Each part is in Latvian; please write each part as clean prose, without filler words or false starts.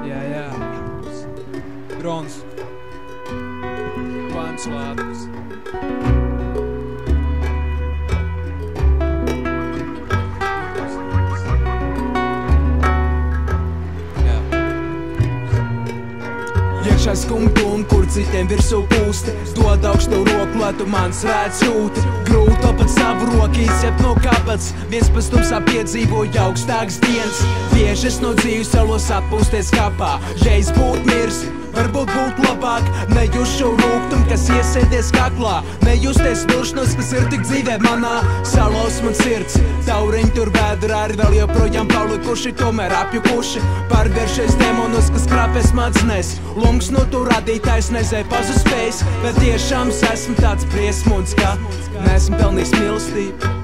Jā. Brons. Vans Lātus. Iekšā skumtum, kur citiem virsū pūsti, dod augstu roku, lai tu mans redz jūti. Grūti pat savu roku izcept no kapats, viens pēc tumsā piedzīvoja augstāks dienas. Biežas no dzīves salos atpūsties kapā, reiz būt mirs, varbūt būt labāk. Nejust šo rūgtumu, kas iesēdies kaklā, nejusties vilšanos, kas ir tik dzīvē manā. Salos man sirds, tauriņi tur vēdrā ir vēl joprojām palikuši, tomēr apjukuši. Pārvēršies demonos, kas krāpē smadzenēs, lungs no tu radītājs nezēja pazuspējis. Bet tiešām es esmu tāds briesmuns, ka neesmu pelnījis mīlestību.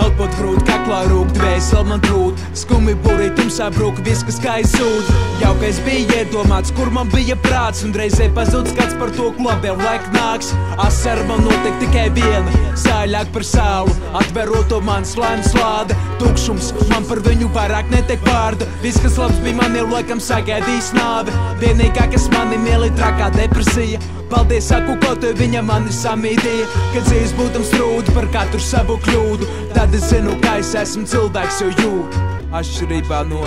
Elpot grūt, kaklā rūk, dvēseli man drūt, skumi burī tumsā brūk, viss, kas kā izsūd. Jaukais bija iedomāts, kur man bija prāts, un reizē pazūd skats par to, ko vēl laik nāks. Asara man notiek tikai viena, sāļāk par sālu, atverot to man slēmas lāde. Tukšums, man par viņu vairāk netiek vārda, viss, kas labs bija man jau laikam sagaidījis nāve. Vienīgā, kas mani mieli trakā depresija, paldies saku, ko tu viņa mani samīdīja. Kad dzīves būtams trūdu par katru savu kļūdu, tad es zinu, ka es esmu cilvēks, jo jūtu atšķirībā no